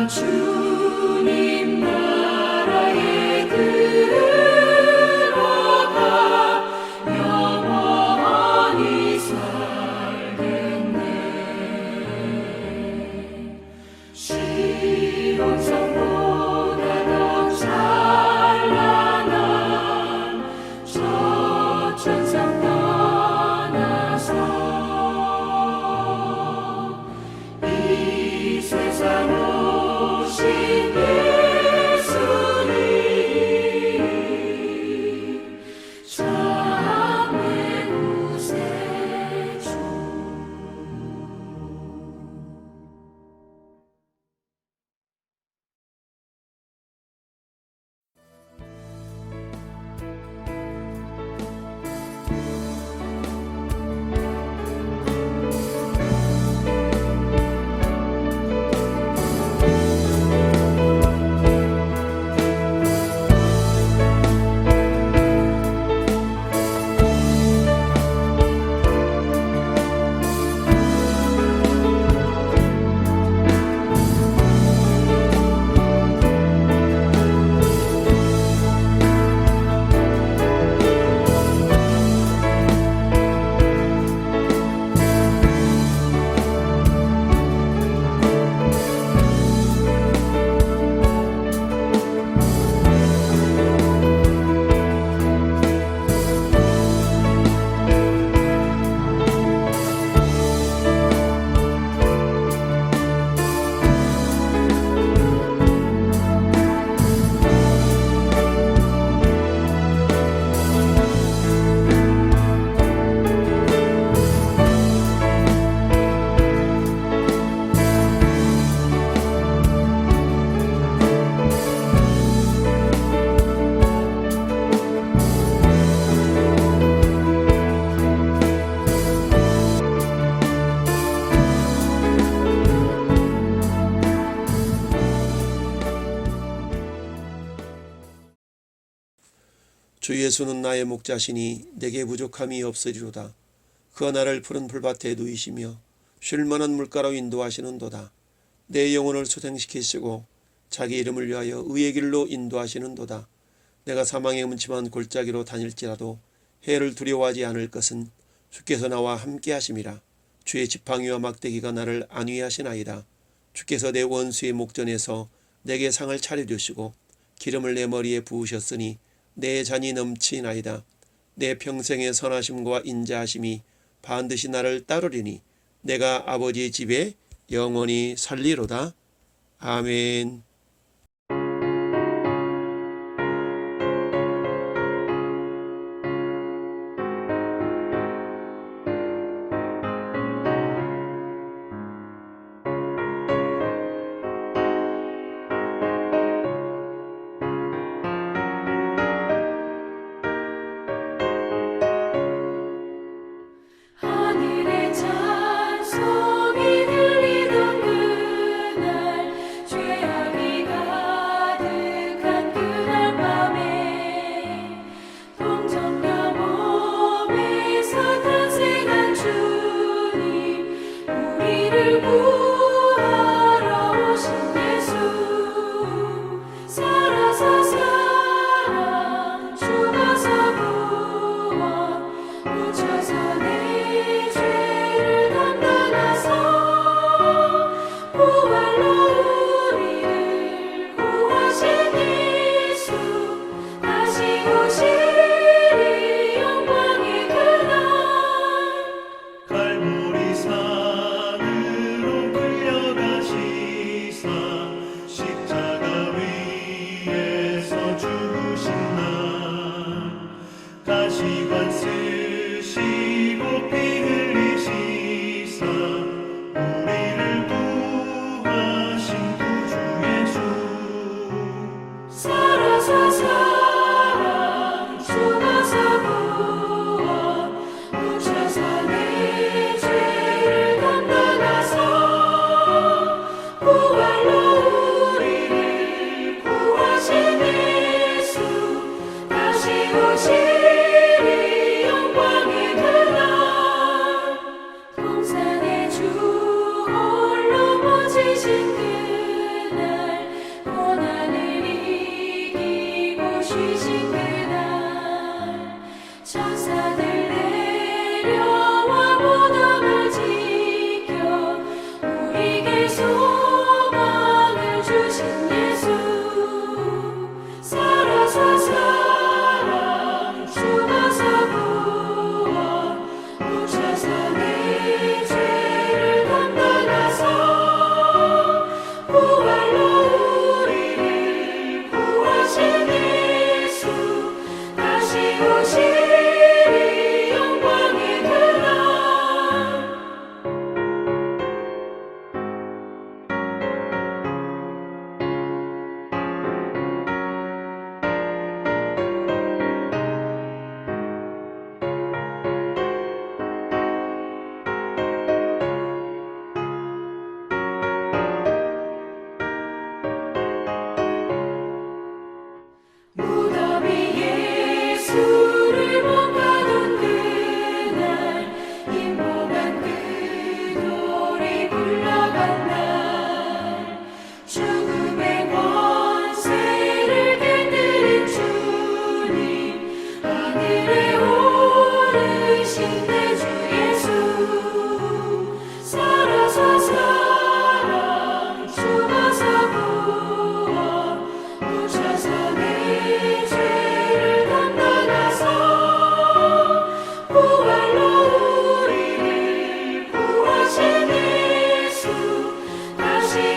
주님 나라에 들어가 영원히 살겠네. 시온산보다 더 찬란한 저 천상 떠나서 이 세상 오신 예수님 참의 구세주. 주 예수는 나의 목자시니 내게 부족함이 없으리로다. 그가 나를 푸른 풀밭에 누이시며 쉴만한 물가로 인도하시는도다. 내 영혼을 소생시키시고 자기 이름을 위하여 의의 길로 인도하시는도다. 내가 사망의 음침한 골짜기로 다닐지라도 해를 두려워하지 않을 것은 주께서 나와 함께 하심이라. 주의 지팡이와 막대기가 나를 안위하시나이다. 주께서 내 원수의 목전에서 내게 상을 차려주시고 기름을 내 머리에 부으셨으니 내 잔이 넘치나이다. 내 평생의 선하심과 인자하심이 반드시 나를 따르리니 내가 아버지의 집에 영원히 살리로다. 아멘. 하늘의 찬송이 들리던 그날 죄악이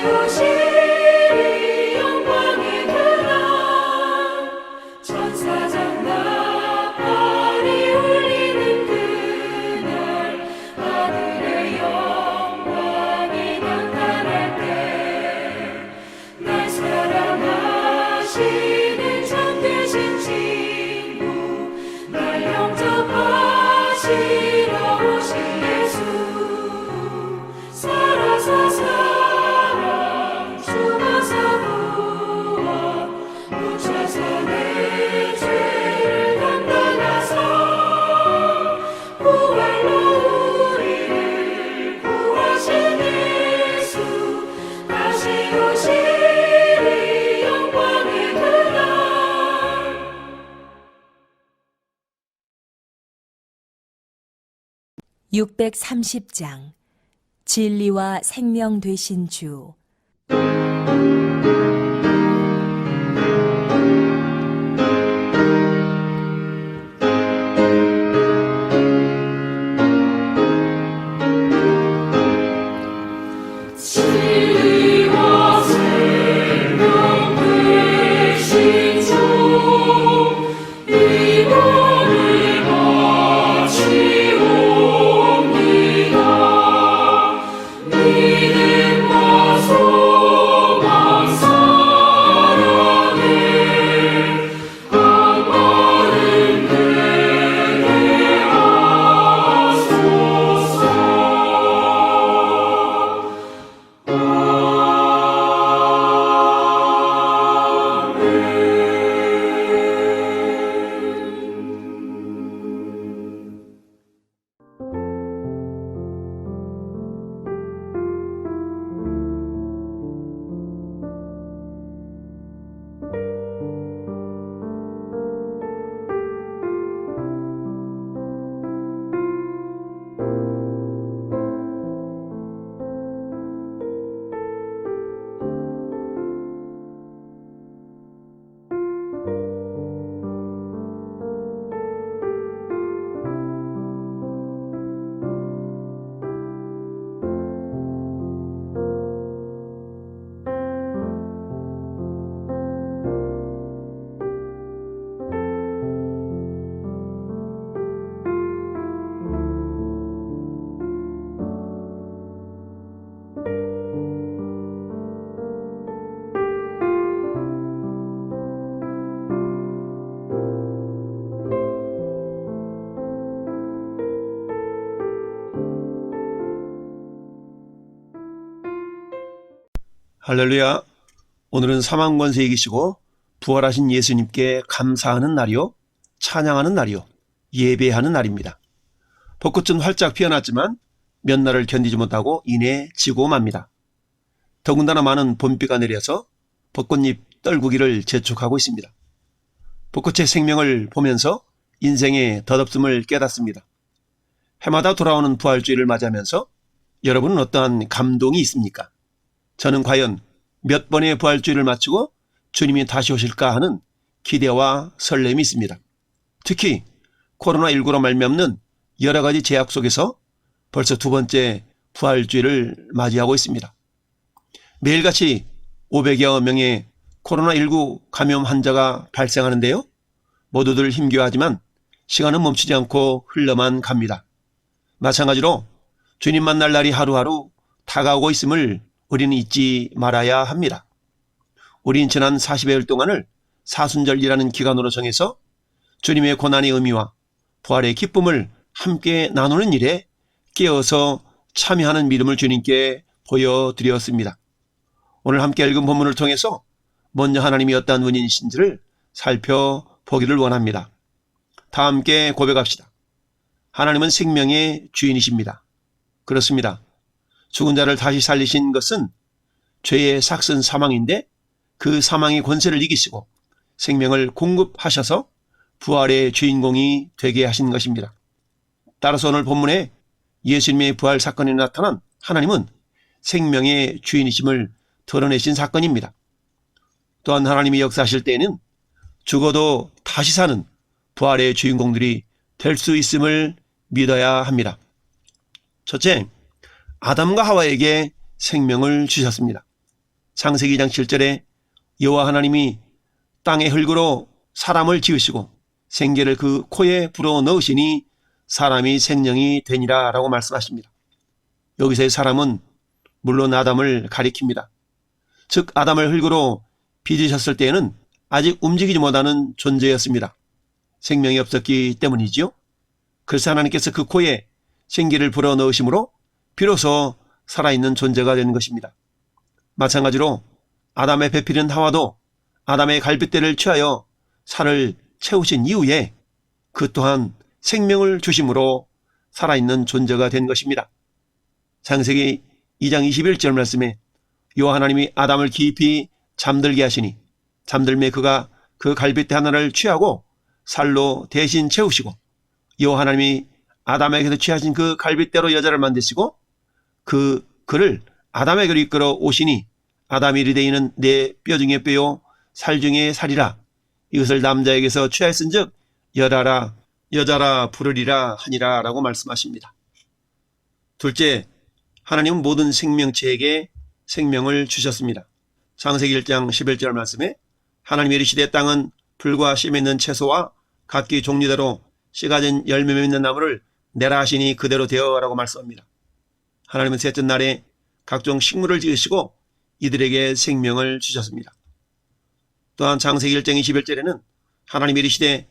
오시리 영광의 그날 천사장 나팔이 울리는 그날 하늘의 영광이 나타날 때 날 사랑하시는 참되신 친구 날 영접하시러 오신 예수 살아서 사랑 죽어서 부활 묻혀서 내 죄를 감당하사 부활로 우리를 구하신 예수 다시 오시리 영광의 그날 630장 진리와 생명 되신 주. 진리와 생명 되신 주 이번을 바치옵니다. 믿음과 소망 사랑에 악마는 되게 하소서. 할렐루야. 오늘은 사망 권세 이기시고 부활하신 예수님께 감사하는 날이요, 찬양하는 날이요, 예배하는 날입니다. 벚꽃은 활짝 피어났지만 몇 날을 견디지 못하고 이내 지고 맙니다. 더군다나 많은 봄비가 내려서 벚꽃잎 떨구기를 재촉하고 있습니다. 벚꽃의 생명을 보면서 인생의 덧없음을 깨닫습니다. 해마다 돌아오는 부활주의를 맞이하면서 여러분은 어떠한 감동이 있습니까? 저는 과연 몇 번의 부활주의를 마치고 주님이 다시 오실까 하는 기대와 설렘이 있습니다. 특히 코로나19로 말미암는 여러 가지 제약 속에서 벌써 두 번째 부활주의를 맞이하고 있습니다. 매일같이 500여 명의 코로나19 감염 환자가 발생하는데요. 모두들 힘겨워하지만 시간은 멈추지 않고 흘러만 갑니다. 마찬가지로 주님 만날 날이 하루하루 다가오고 있음을 우리는 잊지 말아야 합니다. 우린 지난 40여일 동안을 사순절이라는 기간으로 정해서 주님의 고난의 의미와 부활의 기쁨을 함께 나누는 일에 깨어서 참여하는 믿음을 주님께 보여드렸습니다. 오늘 함께 읽은 본문을 통해서 먼저 하나님이 어떠한 분이신지를 살펴보기를 원합니다. 다 함께 고백합시다. 하나님은 생명의 주인이십니다. 그렇습니다. 죽은 자를 다시 살리신 것은 죄의 삭슨 사망인데 그 사망의 권세를 이기시고 생명을 공급하셔서 부활의 주인공이 되게 하신 것입니다. 따라서 오늘 본문에 예수님의 부활 사건에 나타난 하나님은 생명의 주인이심을 드러내신 사건입니다. 또한 하나님이 역사하실 때에는 죽어도 다시 사는 부활의 주인공들이 될 수 있음을 믿어야 합니다. 첫째, 아담과 하와에게 생명을 주셨습니다. 창세기 2장 7절에 여호와 하나님이 땅의 흙으로 사람을 지으시고 생기를 그 코에 불어 넣으시니 사람이 생명이 되니라 라고 말씀하십니다. 여기서의 사람은 물론 아담을 가리킵니다. 즉 아담을 흙으로 빚으셨을 때에는 아직 움직이지 못하는 존재였습니다. 생명이 없었기 때문이지요. 그래서 하나님께서 그 코에 생기를 불어 넣으심으로 비로소 살아있는 존재가 되는 것입니다. 마찬가지로 아담의 배필인 하와도 아담의 갈빗대를 취하여 살을 채우신 이후에 그 또한 생명을 주심으로 살아있는 존재가 된 것입니다. 창세기 2장 21절 말씀에 여호와 하나님이 아담을 깊이 잠들게 하시니 잠들매 그가 그 갈빗대 하나를 취하고 살로 대신 채우시고 여호와 하나님이 아담에게서 취하신 그 갈빗대로 여자를 만드시고 그를 아담에게로 이끌어 오시니 아담이 이르되 이는 내 뼈 중에 뼈요 살 중에 살이라 이것을 남자에게서 취하였은즉 여자라 부르리라 하니라 라고 말씀하십니다. 둘째, 하나님은 모든 생명체에게 생명을 주셨습니다. 창세기 1장 11절 말씀에 하나님이 이르시되 땅은 풀과 씨 맺는 채소와 각기 종류대로 씨 가진 열매 맺는 나무를 내라 하시니 그대로 되어라고 말씀합니다. 하나님은 셋째 날에 각종 식물을 지으시고 이들에게 생명을 주셨습니다. 또한 창세기 1장 21절에는 하나님이 이르시되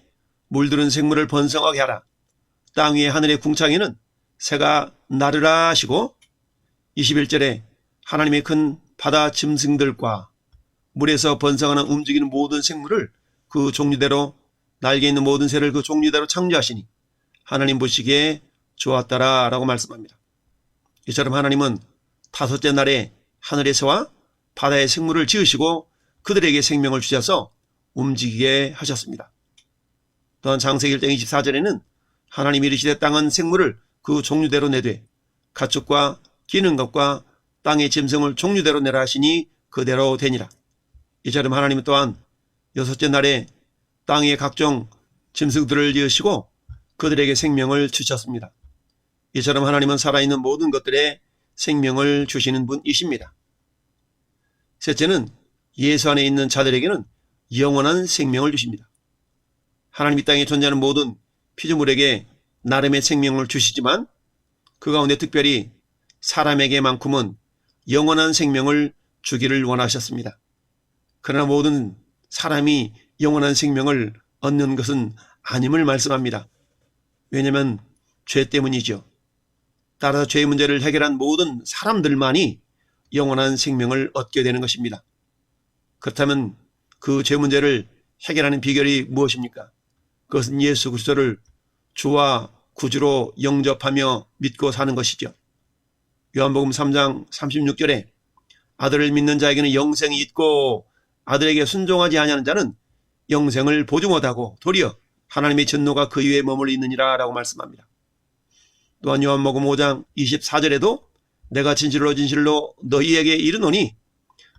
물들은 생물을 번성하게 하라. 땅 위에 하늘의 궁창에는 새가 나르라 하시고 21절에 하나님의 큰 바다 짐승들과 물에서 번성하는 움직이는 모든 생물을 그 종류대로 날개 있는 모든 새를 그 종류대로 창조하시니 하나님 보시기에 좋았더라 라고 말씀합니다. 이처럼 하나님은 다섯째 날에 하늘의 새와 바다의 생물을 지으시고 그들에게 생명을 주셔서 움직이게 하셨습니다. 또한 창세기 1장 24절에는 하나님이 이르시되 땅은 생물을 그 종류대로 내되 가축과 기는 것과 땅의 짐승을 종류대로 내라 하시니 그대로 되니라. 이처럼 하나님은 또한 여섯째 날에 땅의 각종 짐승들을 지으시고 그들에게 생명을 주셨습니다. 이처럼 하나님은 살아있는 모든 것들에 생명을 주시는 분이십니다. 셋째는 예수 안에 있는 자들에게는 영원한 생명을 주십니다. 하나님 이 땅에 존재하는 모든 피조물에게 나름의 생명을 주시지만 그 가운데 특별히 사람에게만큼은 영원한 생명을 주기를 원하셨습니다. 그러나 모든 사람이 영원한 생명을 얻는 것은 아님을 말씀합니다. 왜냐하면 죄 때문이죠. 따라서 죄의 문제를 해결한 모든 사람들만이 영원한 생명을 얻게 되는 것입니다. 그렇다면 그 죄 문제를 해결하는 비결이 무엇입니까? 그것은 예수 그리스도를 주와 구주로 영접하며 믿고 사는 것이죠. 요한복음 3장 36절에 아들을 믿는 자에게는 영생이 있고 아들에게 순종하지 아니하는 자는 영생을 보지 못하고 도리어 하나님의 진노가 그 위에 머물러 있느니라 라고 말씀합니다. 또한 요한복음 5장 24절에도 내가 진실로 너희에게 이르노니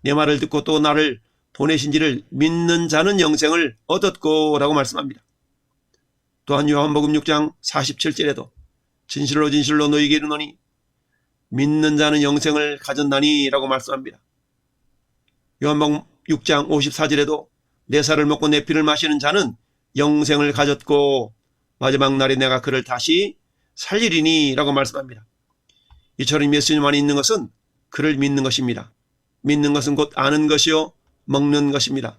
내 말을 듣고 또 나를 보내신지를 믿는 자는 영생을 얻었고 라고 말씀합니다. 또한 요한복음 6장 47절에도 진실로 너희에게 이르노니 믿는 자는 영생을 가졌나니 라고 말씀합니다. 요한복음 6장 54절에도 내 살을 먹고 내 피를 마시는 자는 영생을 가졌고 마지막 날에 내가 그를 다시 살리리니 라고 말씀합니다. 이처럼 예수님 안에 있는 것은 그를 믿는 것입니다. 믿는 것은 곧 아는 것이요 먹는 것입니다.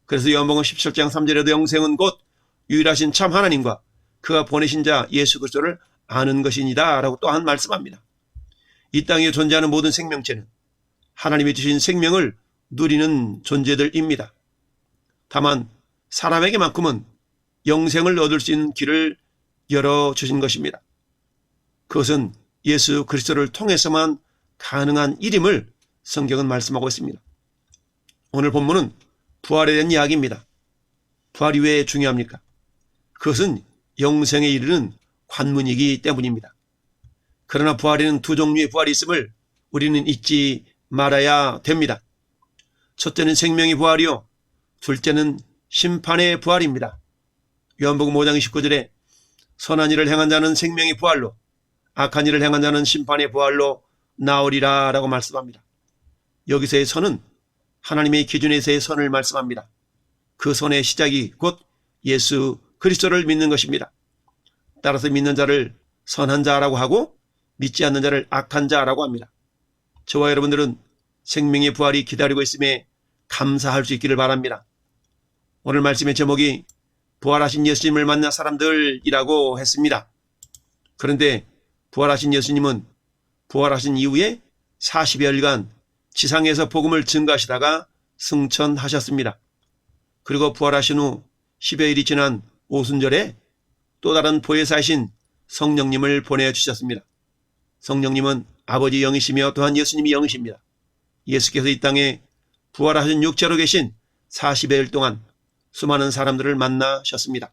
그래서 요한복음 17장 3절에도 영생은 곧 유일하신 참 하나님과 그가 보내신 자 예수 그리스도를 아는 것이니다 라고 또한 말씀합니다. 이 땅에 존재하는 모든 생명체는 하나님이 주신 생명을 누리는 존재들입니다. 다만 사람에게만큼은 영생을 얻을 수 있는 길을 열어주신 것입니다. 그것은 예수 그리스도를 통해서만 가능한 일임을 성경은 말씀하고 있습니다. 오늘 본문은 부활에 대한 이야기입니다. 부활이 왜 중요합니까? 그것은 영생에 이르는 관문이기 때문입니다. 그러나 부활에는 두 종류의 부활이 있음을 우리는 잊지 말아야 됩니다. 첫째는 생명의 부활이요, 둘째는 심판의 부활입니다. 요한복음 5장 29절에 선한 일을 행한 자는 생명의 부활로, 악한 일을 행한 자는 심판의 부활로 나오리라 라고 말씀합니다. 여기서의 선은 하나님의 기준에서의 선을 말씀합니다. 그 선의 시작이 곧 예수 그리스도를 믿는 것입니다. 따라서 믿는 자를 선한 자라고 하고 믿지 않는 자를 악한 자라고 합니다. 저와 여러분들은 생명의 부활이 기다리고 있음에 감사할 수 있기를 바랍니다. 오늘 말씀의 제목이 부활하신 예수님을 만난 사람들이라고 했습니다. 그런데 부활하신 예수님은 부활하신 이후에 40여일간 지상에서 복음을 증거하시다가 승천하셨습니다. 그리고 부활하신 후 10여일이 지난 오순절에 또 다른 보혜사이신 성령님을 보내주셨습니다. 성령님은 아버지 영이시며 또한 예수님이 영이십니다. 예수께서 이 땅에 부활하신 육체로 계신 40여일 동안 수많은 사람들을 만나셨습니다.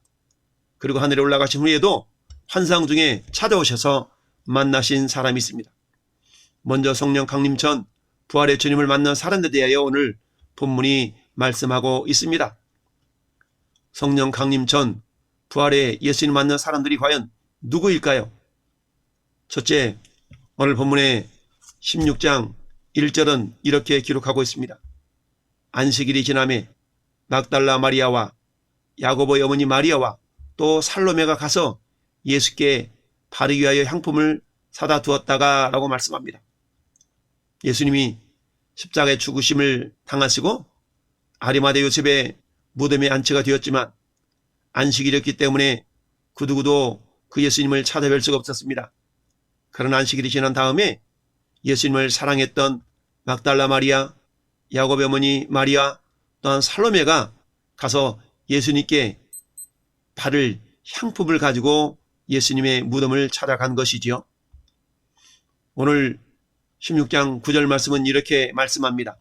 그리고 하늘에 올라가신 후에도 환상 중에 찾아오셔서 만나신 사람이 있습니다. 먼저 성령 강림 전 부활의 주님을 만난 사람들에 대하여 오늘 본문이 말씀하고 있습니다. 성령 강림 전 부활의 예수님 만난 사람들이 과연 누구일까요? 첫째, 오늘 본문의 16장 1절은 이렇게 기록하고 있습니다. 안식일이 지남에 막달라 마리아와 야고보의 어머니 마리아와 또 살로메가 가서 예수께 바르기 위하여 향품을 사다 두었다가 라고 말씀합니다. 예수님이 십자가의 죽으심을 당하시고 아리마대 요셉의 무덤에 안치가 되었지만 안식일이었기 때문에 그 누구도 그 예수님을 찾아뵐 수가 없었습니다. 그런 안식일이 지난 다음에 예수님을 사랑했던 막달라 마리아, 야곱의 어머니 마리아, 또한 살로메가 가서 예수님께 바를 향품을 가지고 예수님의 무덤을 찾아간 것이지요. 오늘 16장 9절 말씀은 이렇게 말씀합니다.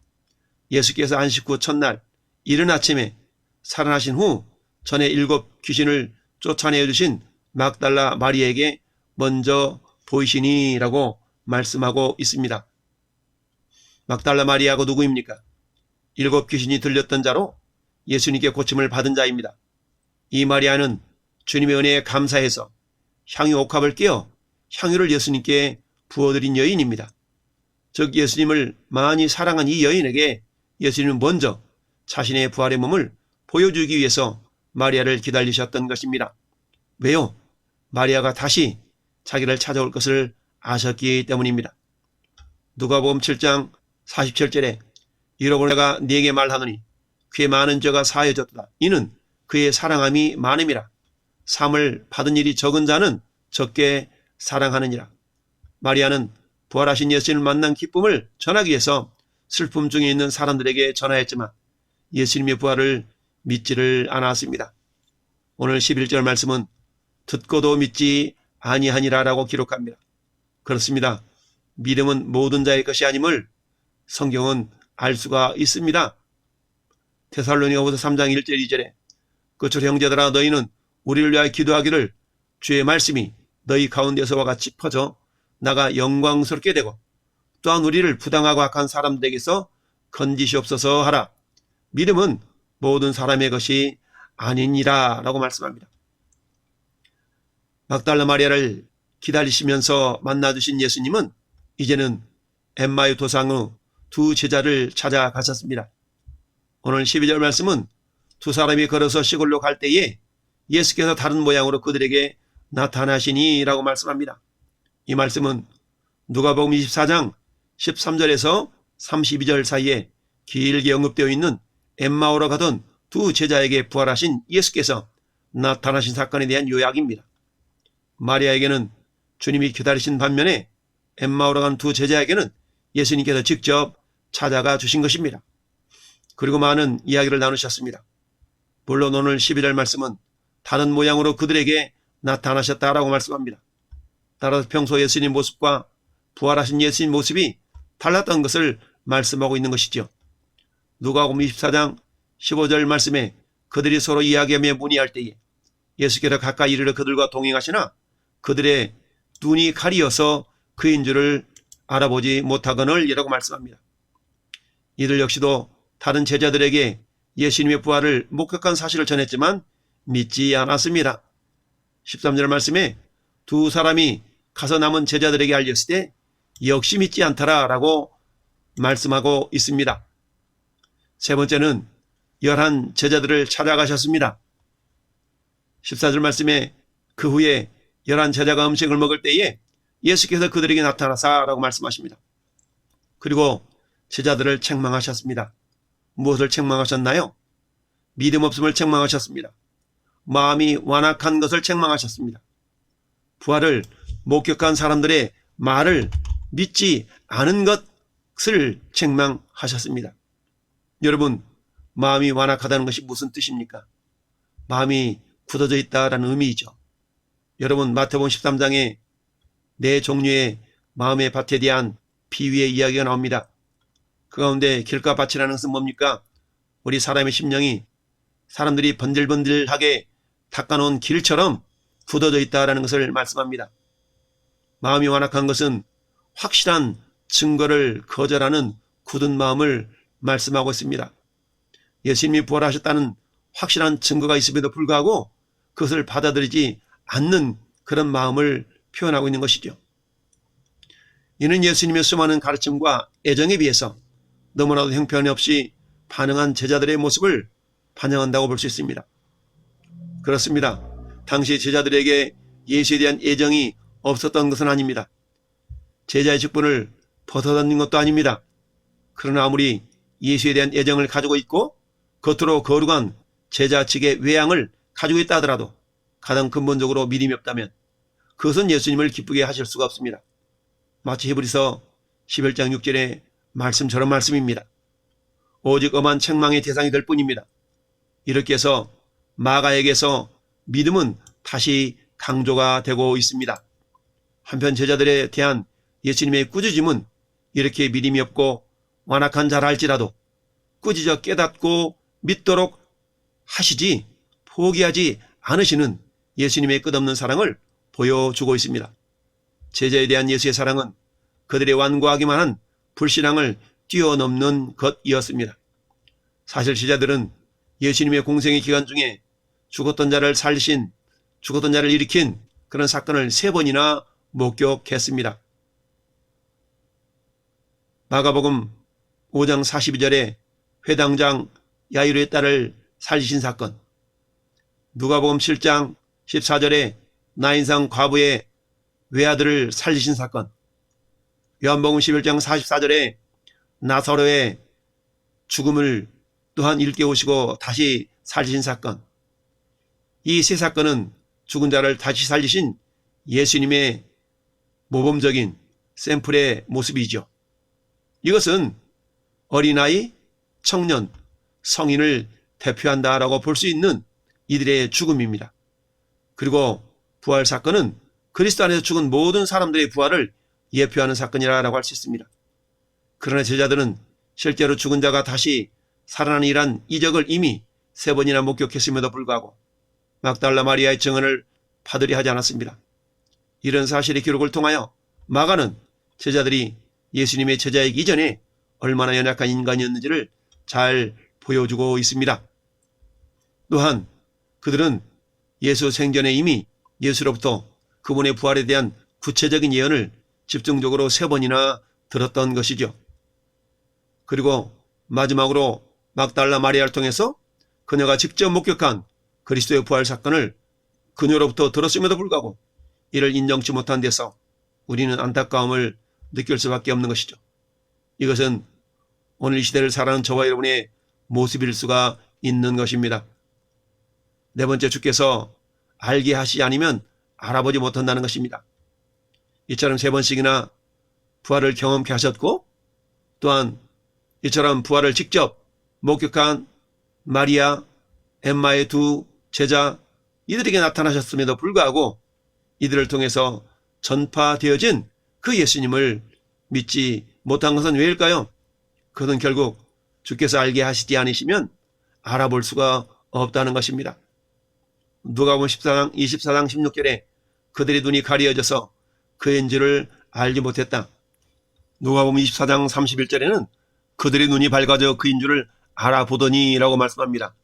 예수께서 안식 후 첫날 이른 아침에 살아나신 후 전에 7 귀신을 쫓아내 주신 막달라 마리아에게 먼저 보이시니 라고 말씀하고 있습니다. 막달라 마리아가 누구입니까? 7 귀신이 들렸던 자로 예수님께 고침을 받은 자입니다. 이 마리아는 주님의 은혜에 감사해서 향유 옥합을 깨어 향유를 예수님께 부어드린 여인입니다. 즉 예수님을 많이 사랑한 이 여인에게 예수님은 먼저 자신의 부활의 몸을 보여주기 위해서 마리아를 기다리셨던 것입니다. 왜요? 마리아가 다시 자기를 찾아올 것을 아셨기 때문입니다. 누가복음 7장 47절에 이러고 내가 네게 말하노니 그의 많은 죄가 사해졌도다. 이는 그의 사랑함이 많음이라. 사함을 받은 일이 적은 자는 적게 사랑하느니라. 마리아는 부활하신 예수님을 만난 기쁨을 전하기 위해서 슬픔 중에 있는 사람들에게 전하였지만 예수님의 부활을 믿지를 않았습니다. 오늘 11절 말씀은 듣고도 믿지 아니하니라 라고 기록합니다. 그렇습니다. 믿음은 모든 자의 것이 아님을 성경은 알 수가 있습니다. 데살로니가후서 3장 1절 2절에 그처럼 형제들아 너희는 우리를 위하여 기도하기를 주의 말씀이 너희 가운데서와 같이 퍼져 나가 영광스럽게 되고 또한 우리를 부당하고 악한 사람들에게서 건지시옵소서 하라. 믿음은 모든 사람의 것이 아니니라 라고 말씀합니다. 막달라 마리아를 기다리시면서 만나주신 예수님은 이제는 엠마오 도상의 2 제자를 찾아가셨습니다. 오늘 12절 말씀은 2 사람이 걸어서 시골로 갈 때에 예수께서 다른 모양으로 그들에게 나타나시니 라고 말씀합니다. 이 말씀은 누가복음 24장 13절에서 32절 사이에 길게 언급되어 있는 엠마오로 가던 2 제자에게 부활하신 예수께서 나타나신 사건에 대한 요약입니다. 마리아에게는 주님이 기다리신 반면에 엠마오로 간 2 제자에게는 예수님께서 직접 찾아가 주신 것입니다. 그리고 많은 이야기를 나누셨습니다. 물론 오늘 11절 말씀은 다른 모양으로 그들에게 나타나셨다라고 말씀합니다. 따라서 평소 예수님 모습과 부활하신 예수님 모습이 달랐던 것을 말씀하고 있는 것이죠. 누가복음 24장 15절 말씀에 그들이 서로 이야기하며 문의할 때에 예수께서 가까이 이르러 그들과 동행하시나 그들의 눈이 가리어서 그인 줄을 알아보지 못하거늘 이라고 말씀합니다. 이들 역시도 다른 제자들에게 예수님의 부활을 목격한 사실을 전했지만 믿지 않았습니다. 13절 말씀에 2 사람이 가서 남은 제자들에게 알렸을 때 역시 믿지 않더라 라고 말씀하고 있습니다. 세 번째는 11 제자들을 찾아가셨습니다. 14절 말씀에 그 후에 11 제자가 음식을 먹을 때에 예수께서 그들에게 나타나사라고 말씀하십니다. 그리고 제자들을 책망하셨습니다. 무엇을 책망하셨나요? 믿음 없음을 책망하셨습니다. 마음이 완악한 것을 책망하셨습니다. 부활을 목격한 사람들의 말을 믿지 않은 것을 책망하셨습니다. 여러분, 마음이 완악하다는 것이 무슨 뜻입니까? 마음이 굳어져 있다라는 의미이죠. 여러분, 마태복음 13장에 네 종류의 마음의 밭에 대한 비유의 이야기가 나옵니다. 그 가운데 길가 밭이라는 것은 뭡니까? 우리 사람의 심령이 사람들이 번들번들하게 닦아놓은 길처럼 굳어져 있다라는 것을 말씀합니다. 마음이 완악한 것은 확실한 증거를 거절하는 굳은 마음을 말씀하고 있습니다. 예수님이 부활하셨다는 확실한 증거가 있음에도 불구하고 그것을 받아들이지 않는 그런 마음을 표현하고 있는 것이죠. 이는 예수님의 수많은 가르침과 애정에 비해서 너무나도 형편없이 반응한 제자들의 모습을 반영한다고 볼 수 있습니다. 그렇습니다. 당시 제자들에게 예수에 대한 애정이 없었던 것은 아닙니다. 제자의 직분을 벗어던진 것도 아닙니다. 그러나 아무리 예수에 대한 애정을 가지고 있고 겉으로 거룩한 제자 측의 외양을 가지고 있다 하더라도 가장 근본적으로 믿음이 없다면 그것은 예수님을 기쁘게 하실 수가 없습니다. 마치 히브리서 11장 6절의 말씀 저런 말씀입니다. 오직 엄한 책망의 대상이 될 뿐입니다. 이렇게 해서 마가에게서 믿음은 다시 강조가 되고 있습니다. 한편 제자들에 대한 예수님의 꾸짖음은 이렇게 믿음이 없고 완악한 자라 할지라도 꾸짖어 깨닫고 믿도록 하시지 포기하지 않으시는 예수님의 끝없는 사랑을 보여주고 있습니다. 제자에 대한 예수의 사랑은 그들의 완고하기만 한 불신앙을 뛰어넘는 것이었습니다. 사실 제자들은 예수님의 공생의 기간 중에 죽었던 자를 살리신, 죽었던 자를 일으킨 그런 사건을 3번이나 목격했습니다. 마가복음 5장 42절에 회당장 야이로의 딸을 살리신 사건, 누가복음 7장 14절에 나인상 과부의 외아들을 살리신 사건, 요한복음 11장 44절에 나사로의 죽음을 또한 일깨우시고 다시 살리신 사건, 이 3 사건은 죽은 자를 다시 살리신 예수님의 모범적인 샘플의 모습이죠. 이것은 어린아이, 청년, 성인을 대표한다라고 볼 수 있는 이들의 죽음입니다. 그리고 부활 사건은 그리스도 안에서 죽은 모든 사람들의 부활을 예표하는 사건이라고 할 수 있습니다. 그러나 제자들은 실제로 죽은 자가 다시 살아나는 이적을 이미 3번이나 목격했음에도 불구하고 막달라 마리아의 증언을 받으려 하지 않았습니다. 이런 사실의 기록을 통하여 마가는 제자들이 예수님의 제자이기 이전에 얼마나 연약한 인간이었는지를 잘 보여주고 있습니다. 또한 그들은 예수 생전에 이미 예수로부터 그분의 부활에 대한 구체적인 예언을 집중적으로 3번이나 들었던 것이죠. 그리고 마지막으로 막달라 마리아를 통해서 그녀가 직접 목격한 그리스도의 부활 사건을 그녀로부터 들었음에도 불구하고 이를 인정치 못한 데서 우리는 안타까움을 느낄 수밖에 없는 것이죠. 이것은 오늘 이 시대를 살아가는 저와 여러분의 모습일 수가 있는 것입니다. 4번째, 주께서 알게 하시지 않으면 알아보지 못한다는 것입니다. 이처럼 3번씩이나 부활을 경험케 하셨고 또한 이처럼 부활을 직접 목격한 마리아, 엠마의 2 제자, 이들에게 나타나셨음에도 불구하고 이들을 통해서 전파되어진 그 예수님을 믿지 못한 것은 왜일까요? 그것은 결국 주께서 알게 하시지 않으시면 알아볼 수가 없다는 것입니다. 누가복음 24장 16절에 그들의 눈이 가려져서 그인 줄을 알지 못했다. 누가복음 24장 31절에는 그들의 눈이 밝아져 그인 줄을 알아보더니 라고 말씀합니다.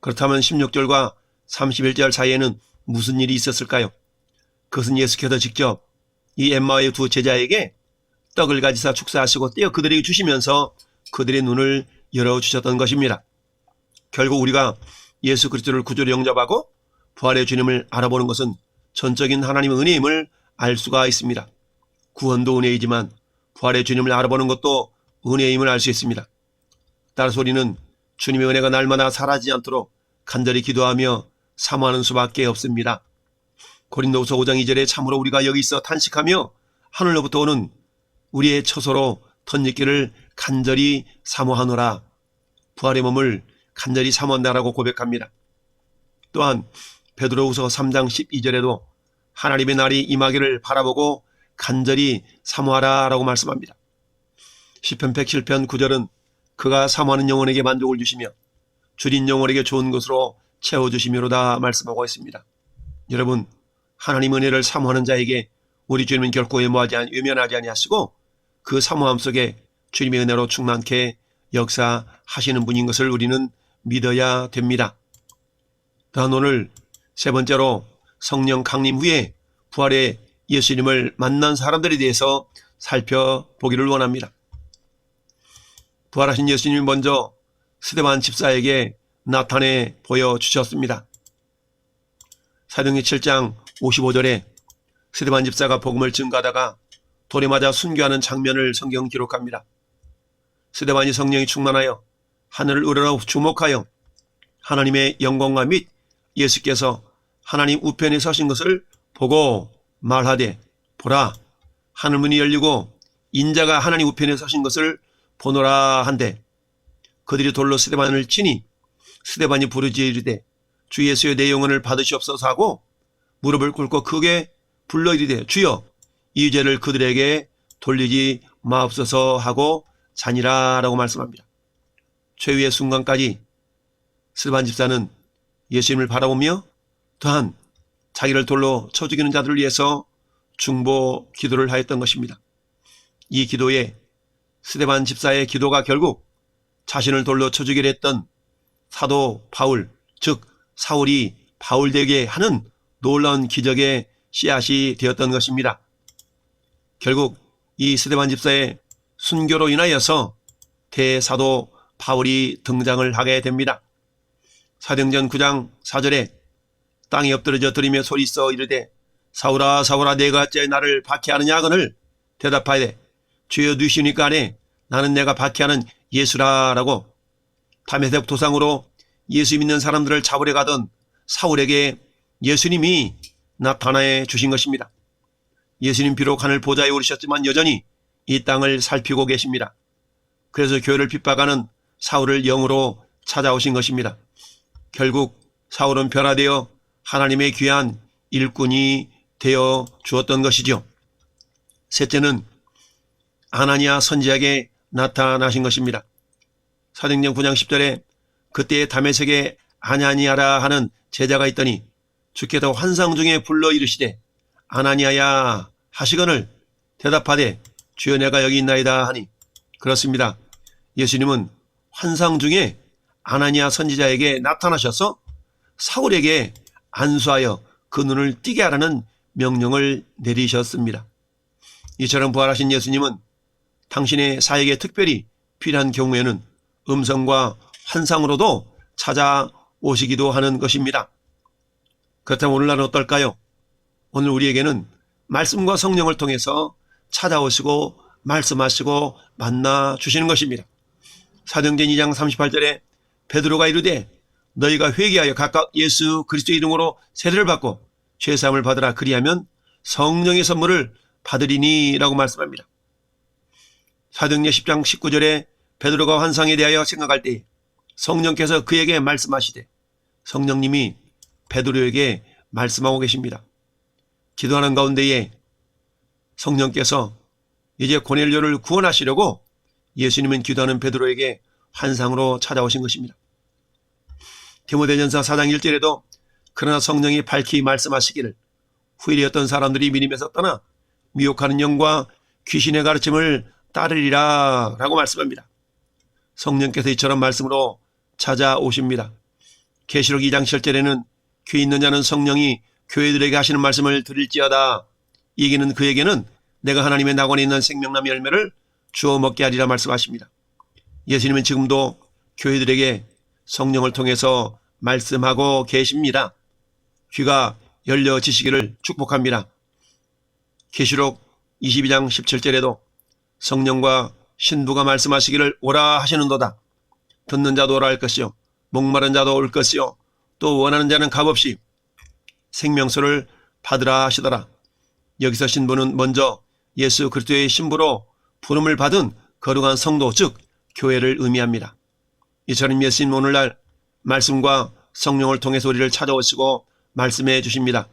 그렇다면 16절과 31절 사이에는 무슨 일이 있었을까요? 그것은 예수께서 직접 이 엠마의 2 제자에게 떡을 가지사 축사하시고 떼어 그들에게 주시면서 그들의 눈을 열어주셨던 것입니다. 결국 우리가 예수 그리스도를 구주로 영접하고 부활의 주님을 알아보는 것은 전적인 하나님의 은혜임을 알 수가 있습니다. 구원도 은혜이지만 부활의 주님을 알아보는 것도 은혜임을 알 수 있습니다. 따라서 우리는 주님의 은혜가 날마다 사라지지 않도록 간절히 기도하며 사모하는 수밖에 없습니다. 고린도후서 5장 2절에 참으로 우리가 여기 있어 탄식하며 하늘로부터 오는 우리의 처소로 덧입기를 간절히 사모하노라. 부활의 몸을 간절히 사모한다라고 고백합니다. 또한 베드로후서 3장 12절에도 하나님의 날이 임하기를 바라보고 간절히 사모하라 라고 말씀합니다. 시편 107편 9절은 그가 사모하는 영혼에게 만족을 주시며 줄인 영혼에게 좋은 것으로 채워주시미로다 말씀하고 있습니다. 여러분, 하나님 은혜를 사모하는 자에게 우리 주님은 결코 외면하지 아니하시고 그 사모함 속에 주님의 은혜로 충만케 역사하시는 분인 것을 우리는 믿어야 됩니다. 또한 오늘 세 번째로 성령 강림 후에 부활의 예수님을 만난 사람들에 대해서 살펴보기를 원합니다. 부활하신 예수님이 먼저 스데반 집사에게 나타내 보여주셨습니다. 사도행전 7장 55절에 스데반 집사가 복음을 증거하다가 돌에 맞아 순교하는 장면을 성경은 기록합니다. 스데반이 성령이 충만하여 하늘을 우러러 주목하여 하나님의 영광과 및 예수께서 하나님 우편에 서신 것을 보고 말하되 보라 하늘문이 열리고 인자가 하나님 우편에 서신 것을 보노라 한데 그들이 돌로 스데반을 치니 스데반이 부르짖어 이르되 주 예수의 내 영혼을 받으시옵소서 하고 무릎을 꿇고 크게 불러 이르되 주여 이 죄를 그들에게 돌리지 마옵소서 하고 자니라 라고 말씀합니다. 최후의 순간까지 스데반 집사는 예수님을 바라보며 또한 자기를 돌로 쳐 죽이는 자들을 위해서 중보 기도를 하였던 것입니다. 이 기도에 스데반 집사의 기도가 결국 자신을 돌로 쳐 죽이려 했던 사도 바울, 즉 사울이 바울되게 하는 놀라운 기적의 씨앗이 되었던 것입니다. 결국 이 스데반 집사의 순교로 인하여서 대사도 바울이 등장을 하게 됩니다. 사도행전 9장 4절에 땅에 엎드러져 들으며 소리써 이르되 사울아 사울아 내가 어찌 나를 박해하느냐 하거늘 대답하되 주여 누시니까 하네 나는 내가 박해하는 예수라 라고 다메섹 도상으로 예수 믿는 사람들을 잡으려 가던 사울에게 예수님이 나타나 주신 것입니다. 예수님 비록 하늘 보좌에 오르셨지만 여전히 이 땅을 살피고 계십니다. 그래서 교회를 핍박하는 사울을 영으로 찾아오신 것입니다. 결국 사울은 변화되어 하나님의 귀한 일꾼이 되어 주었던 것이죠. 셋째는 아나니아 선지자에게 나타나신 것입니다. 사도행전 9장 10절에 그때 다메섹에 아나니아라 하는 제자가 있더니 주께서 환상 중에 불러 이르시되 아나니아야 하시거늘 대답하되 주여 내가 여기 있나이다 하니 그렇습니다. 예수님은 환상 중에 아나니아 선지자에게 나타나셔서 사울에게 안수하여 그 눈을 띄게 하라는 명령을 내리셨습니다. 이처럼 부활하신 예수님은 당신의 사역에 특별히 필요한 경우에는 음성과 환상으로도 찾아오시기도 하는 것입니다. 그렇다면 오늘날은 어떨까요? 오늘 우리에게는 말씀과 성령을 통해서 찾아오시고 말씀하시고 만나 주시는 것입니다. 사도행전 2장 38절에 베드로가 이르되 너희가 회개하여 각각 예수 그리스도의 이름으로 세례를 받고 죄사함을 받으라 그리하면 성령의 선물을 받으리니 라고 말씀합니다. 사도행전 10장 19절에 베드로가 환상에 대하여 생각할 때 성령께서 그에게 말씀하시되 성령님이 베드로에게 말씀하고 계십니다. 기도하는 가운데에 성령께서 이제 고넬료를 구원하시려고 예수님은 기도하는 베드로에게 환상으로 찾아오신 것입니다. 디모데전서 4장 1절에도 그러나 성령이 밝히 말씀하시기를 후일이었던 사람들이 믿음에서 떠나 미혹하는 영과 귀신의 가르침을 따르리라 라고 말씀합니다. 성령께서 이처럼 말씀으로 찾아오십니다. 계시록 2장 7절에는 귀 있는 자는 성령이 교회들에게 하시는 말씀을 들을지어다. 이기는 그에게는 내가 하나님의 낙원에 있는 생명나무 열매를 주어 먹게 하리라 말씀하십니다. 예수님은 지금도 교회들에게 성령을 통해서 말씀하고 계십니다. 귀가 열려지시기를 축복합니다. 계시록 22장 17절에도 성령과 신부가 말씀하시기를 오라 하시는도다. 듣는 자도 오라 할 것이요 목마른 자도 올 것이요 또 원하는 자는 값없이 생명수를 받으라 하시더라. 여기서 신부는 먼저 예수 그리스도의 신부로 부름을 받은 거룩한 성도 즉 교회를 의미합니다. 이처럼 예수님 오늘날 말씀과 성령을 통해서 우리를 찾아오시고 말씀해 주십니다.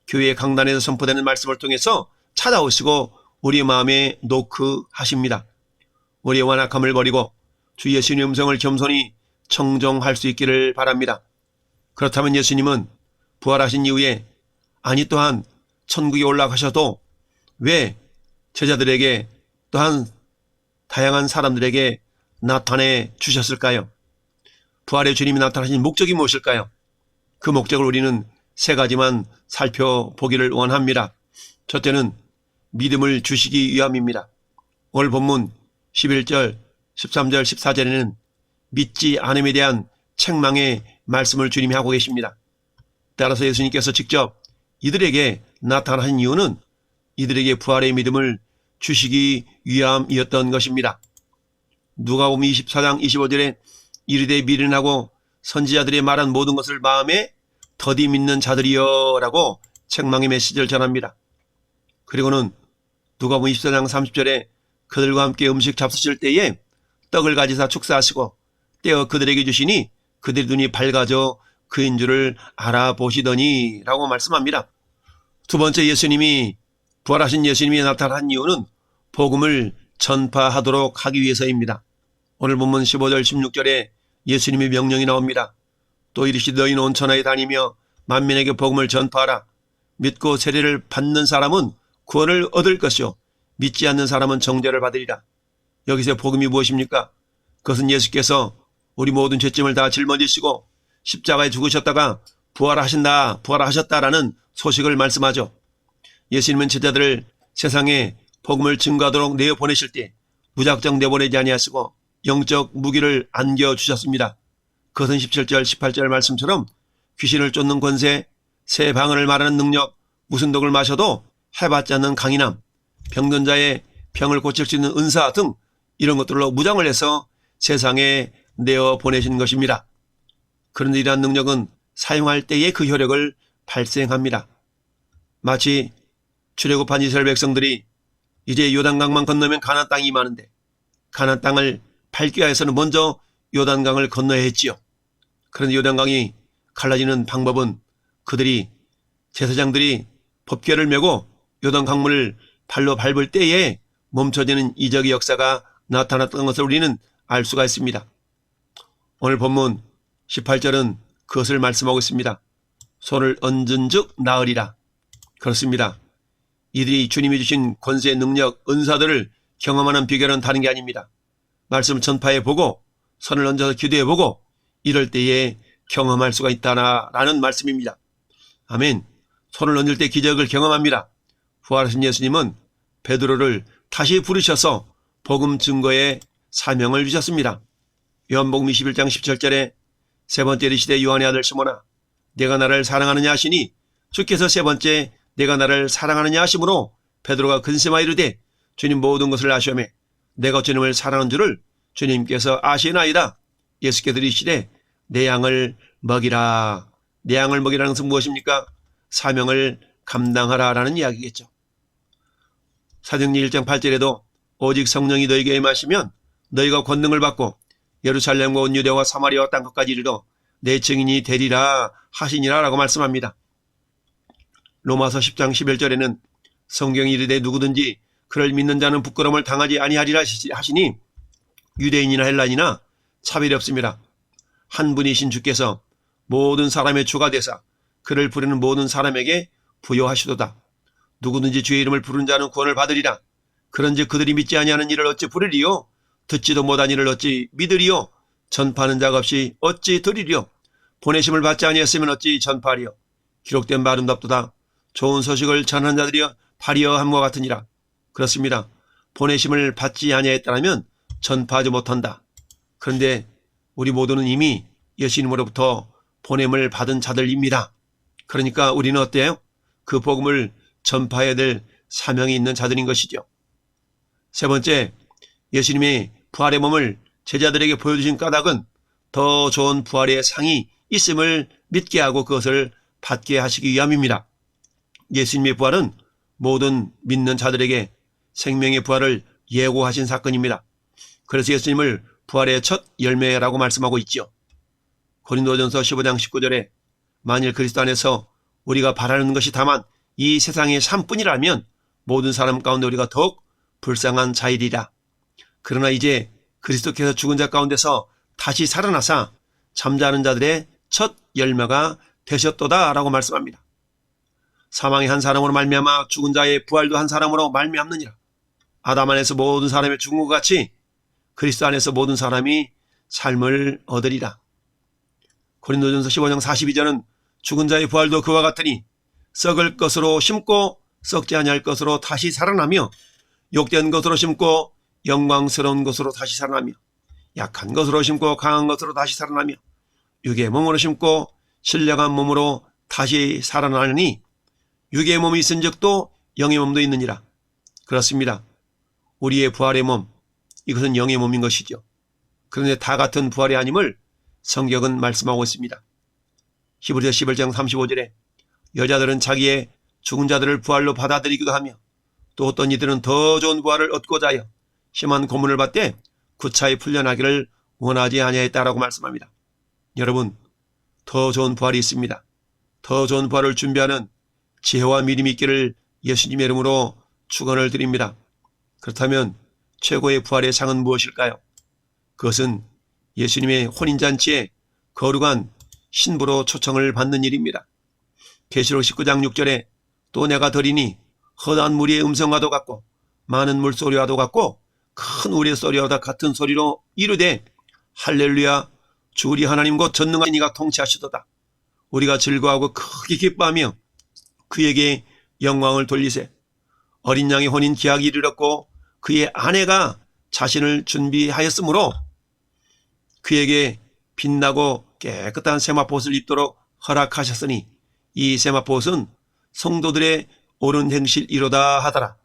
교회 강단에서 선포되는 말씀을 통해서 찾아오시고 우리 마음에 노크하십니다. 우리의 완악함을 버리고 주 예수님의 음성을 겸손히 청종할 수 있기를 바랍니다. 그렇다면 예수님은 부활하신 이후에 아니 또한 천국에 올라가셔도 왜 제자들에게 또한 다양한 사람들에게 나타내 주셨을까요? 부활의 주님이 나타나신 목적이 무엇일까요? 그 목적을 우리는 세 가지만 살펴보기를 원합니다. 첫째는 믿음을 주시기 위함입니다. 오늘 본문 11절, 13절, 14절에는 믿지 않음에 대한 책망의 말씀을 주님이 하고 계십니다. 따라서 예수님께서 직접 이들에게 나타나신 이유는 이들에게 부활의 믿음을 주시기 위함이었던 것입니다. 누가복음 24장 25절에 이르되 미련하고 선지자들이 말한 모든 것을 마음에 더디 믿는 자들이여 라고 책망의 메시지를 전합니다. 그리고는 누가복음 24장 30절에 그들과 함께 음식 잡수실 때에 떡을 가지사 축사하시고 떼어 그들에게 주시니 그들의 눈이 밝아져 그인 줄을 알아보시더니 라고 말씀합니다. 두 번째, 예수님이 부활하신 예수님이 나타난 이유는 복음을 전파하도록 하기 위해서입니다. 오늘 본문 15절 16절에 예수님의 명령이 나옵니다. 또 이르시되 너희는 온 천하에 다니며 만민에게 복음을 전파하라. 믿고 세례를 받는 사람은 구원을 얻을 것이요 믿지 않는 사람은 정죄를 받으리라. 여기서 복음이 무엇입니까? 그것은 예수께서 우리 모든 죄짐을 다 짊어지시고 십자가에 죽으셨다가 부활하셨다라는 소식을 말씀하죠. 예수님은 제자들을 세상에 복음을 증거하도록 내어보내실 때 무작정 내보내지 아니하시고 영적 무기를 안겨주셨습니다. 그것은 17절 18절 말씀처럼 귀신을 쫓는 권세, 새 방언을 말하는 능력, 무슨 독을 마셔도 해받지 않는 강인함, 병든 자의 병을 고칠 수 있는 은사 등 이런 것들로 무장을 해서 세상에 내어보내신 것입니다. 그런데 이러한 능력은 사용할 때에 그 효력을 발생합니다. 마치 출애굽한 이스라엘 백성들이 이제 요단강만 건너면 가나안 땅이 임하는데 가나안 땅을 밟기 위해서는 먼저 요단강을 건너야 했지요. 그런데 요단강이 갈라지는 방법은 그들이 제사장들이 법궤를 메고 요단강물을 발로 밟을 때에 멈춰지는 이적의 역사가 나타났던 것을 우리는 알 수가 있습니다. 오늘 본문 18절은 그것을 말씀하고 있습니다. 손을 얹은 즉 나으리라. 그렇습니다. 이들이 주님이 주신 권세, 능력, 은사들을 경험하는 비결은 다른 게 아닙니다. 말씀을 전파해보고 손을 얹어서 기도해보고 이럴 때에 경험할 수가 있다라는 말씀입니다. 아멘. 손을 얹을 때 기적을 경험합니다. 부활하신 예수님은 베드로를 다시 부르셔서 복음 증거의 사명을 주셨습니다. 요한복음 21장 17절에 세 번째 이르시되 요한의 아들 시몬아 내가 나를 사랑하느냐 하시니 주께서 세 번째 내가 나를 사랑하느냐 하심으로 베드로가 근심하여 이르되 주님 모든 것을 아시오매 내가 주님을 사랑하는 줄을 주님께서 아시나이다. 예수께서 이르시되 내 양을 먹이라. 내 양을 먹이라는 것은 무엇입니까? 사명을 감당하라라는 이야기겠죠. 사도행전 1장 8절에도 오직 성령이 너희에게 임하시면 너희가 권능을 받고 예루살렘과 온 유대와 사마리아와 땅끝까지 이르러 내 증인이 되리라 하시니라 라고 말씀합니다. 로마서 10장 11절에는 성경이 이르되 누구든지 그를 믿는 자는 부끄러움을 당하지 아니하리라 하시니 유대인이나 헬라인이나 차별이 없습니다. 한 분이신 주께서 모든 사람의 주가 되사 그를 부르는 모든 사람에게 부여하시도다. 누구든지 주의 이름을 부르는 자는 구원을 받으리라. 그런즉 그들이 믿지 아니하는 일을 어찌 부르리요? 듣지도 못한 일을 어찌 믿으리요? 전파하는 자가 없이 어찌 들으리요? 보내심을 받지 아니했으면 어찌 전파하리요? 기록된 바 아름답도다. 좋은 소식을 전하는 자들이여 파리어 함과 같으니라. 그렇습니다. 보내심을 받지 아니했다면 전파하지 못한다. 그런데 우리 모두는 이미 예수님으로부터 보냄을 받은 자들입니다. 그러니까 우리는 어때요? 그 복음을 전파해야 될 사명이 있는 자들인 것이죠. 세 번째, 예수님의 부활의 몸을 제자들에게 보여주신 까닭은 더 좋은 부활의 상이 있음을 믿게 하고 그것을 받게 하시기 위함입니다. 예수님의 부활은 모든 믿는 자들에게 생명의 부활을 예고하신 사건입니다. 그래서 예수님을 부활의 첫 열매라고 말씀하고 있죠. 고린도전서 15장 19절에 만일 그리스도 안에서 우리가 바라는 것이 다만 이 세상의 삶뿐이라면 모든 사람 가운데 우리가 더욱 불쌍한 자이리라. 그러나 이제 그리스도께서 죽은 자 가운데서 다시 살아나사 잠자는 자들의 첫 열매가 되셨도다라고 말씀합니다. 사망의 한 사람으로 말미암아 죽은 자의 부활도 한 사람으로 말미암느니라. 아담 안에서 모든 사람이 죽은 것 같이 그리스도 안에서 모든 사람이 삶을 얻으리라. 고린도전서 15장 42절은 죽은 자의 부활도 그와 같으니 썩을 것으로 심고 썩지 아니할 것으로 다시 살아나며 욕된 것으로 심고 영광스러운 것으로 다시 살아나며 약한 것으로 심고 강한 것으로 다시 살아나며 육의 몸으로 심고 신령한 몸으로 다시 살아나느니 육의 몸이 있은 적도 영의 몸도 있느니라. 그렇습니다. 우리의 부활의 몸, 이것은 영의 몸인 것이죠. 그런데 다 같은 부활이 아님을 성경은 말씀하고 있습니다. 히브리서 11장 35절에 여자들은 자기의 죽은 자들을 부활로 받아들이기도 하며 또 어떤 이들은 더 좋은 부활을 얻고자 하여 심한 고문을 받되 구차히 풀려나기를 원하지 아니하였다라고 말씀합니다. 여러분, 더 좋은 부활이 있습니다. 더 좋은 부활을 준비하는 지혜와 믿음이 있기를 예수님의 이름으로 축원을 드립니다. 그렇다면 최고의 부활의 상은 무엇일까요? 그것은 예수님의 혼인잔치에 거룩한 신부로 초청을 받는 일입니다. 계시록 19장 6절에 또 내가 들으니 허다한 무리의 음성과도 같고 많은 물소리와도 같고 큰 우리의 소리와 같은 소리로 이르되 할렐루야 주 우리 하나님 곧 전능하신 이가 통치하시도다. 우리가 즐거워하고 크게 기뻐하며 그에게 영광을 돌리세. 어린 양의 혼인 기약이 이르렀고 그의 아내가 자신을 준비하였으므로 그에게 빛나고 깨끗한 세마포옷을 입도록 허락하셨으니 이 세마포옷은 성도들의 옳은 행실이로다 하더라.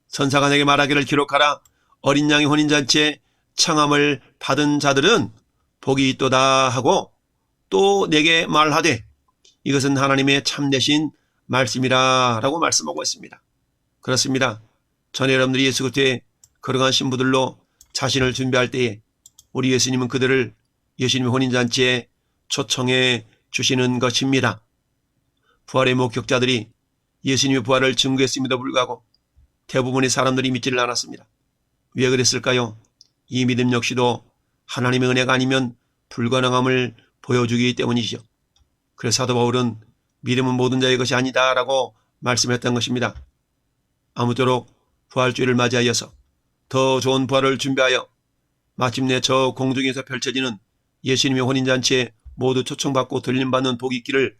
천사가 내게 말하기를 기록하라. 어린 양의 혼인잔치에 청함을 받은 자들은 복이 있도다 하고 또 내게 말하되 이것은 하나님의 참되신 말씀이라 라고 말씀하고 있습니다. 그렇습니다. 전에 여러분들이 예수 그리스도의 거룩한 신부들로 자신을 준비할 때에 우리 예수님은 그들을 예수님의 혼인잔치에 초청해 주시는 것입니다. 부활의 목격자들이 예수님의 부활을 증거했음에도 불구하고 대부분의 사람들이 믿지를 않았습니다. 왜 그랬을까요? 이 믿음 역시도 하나님의 은혜가 아니면 불가능함을 보여주기 때문이죠. 그래서 사도 바울은 믿음은 모든 자의 것이 아니다 라고 말씀했던 것입니다. 아무쪼록 부활주의를 맞이하여서 더 좋은 부활을 준비하여 마침내 저 공중에서 펼쳐지는 예수님의 혼인잔치에 모두 초청받고 들림받는 복이 있기를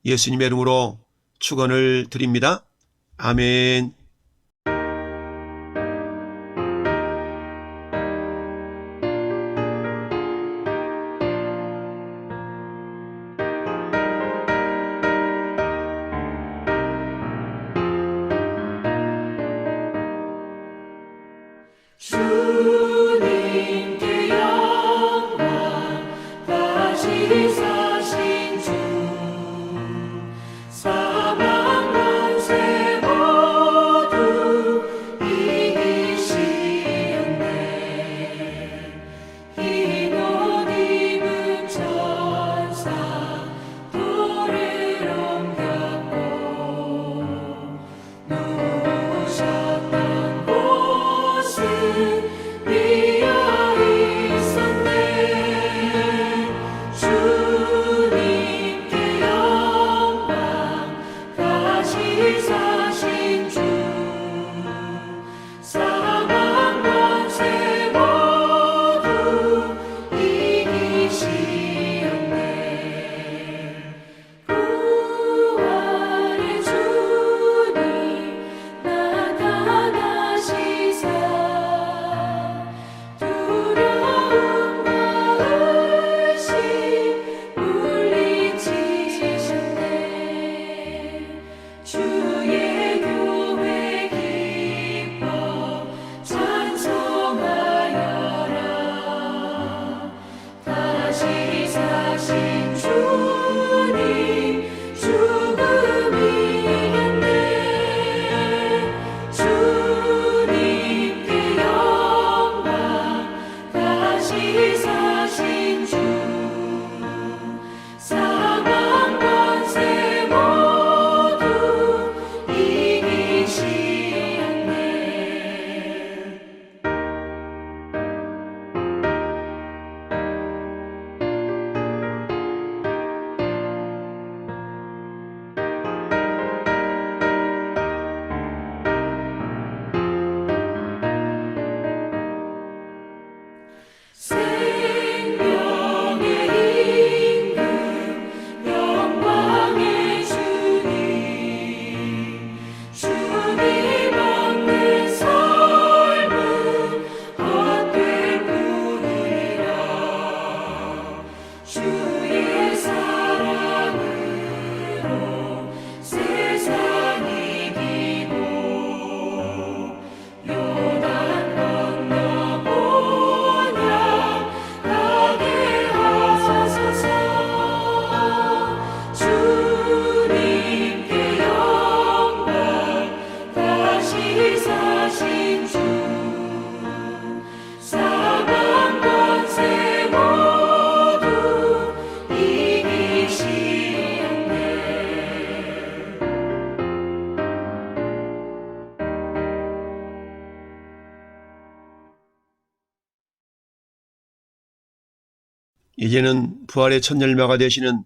예수님의 이름으로 축원을 드립니다. 아멘. 주님께 영광 다시 사신 주 사망 권세 다시 사신 주 사망 권세 모두 이기시었네. 생명의 임금 영광의 주님 주님 없는 삶은 헛될 뿐이라. 주의 사랑으로 세상 이기고 요단 건너 본향 가게 하소서. 주님께 영광 다시 사신 주 사망 권세 모두 이기시었네. 이제는 부활의 첫 열매가 되시는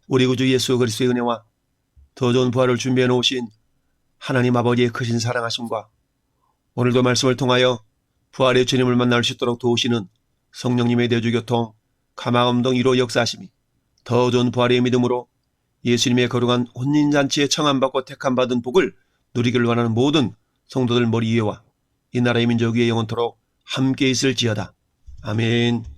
우리 구주 예수 그리스도의 은혜와 더 좋은 부활을 준비해 놓으신 하나님 아버지의 크신 사랑하심과 오늘도 말씀을 통하여 부활의 주님을 만날 수 있도록 도우시는 성령님의 대주교통 가마음동 1호 역사하심이 더 좋은 부활의 믿음으로 예수님의 거룩한 혼인잔치에 청함받고 택함받은 복을 누리기를 원하는 모든 성도들 머리 위에와 이 나라의 민족 위에 영원토록 함께 있을지어다. 아멘.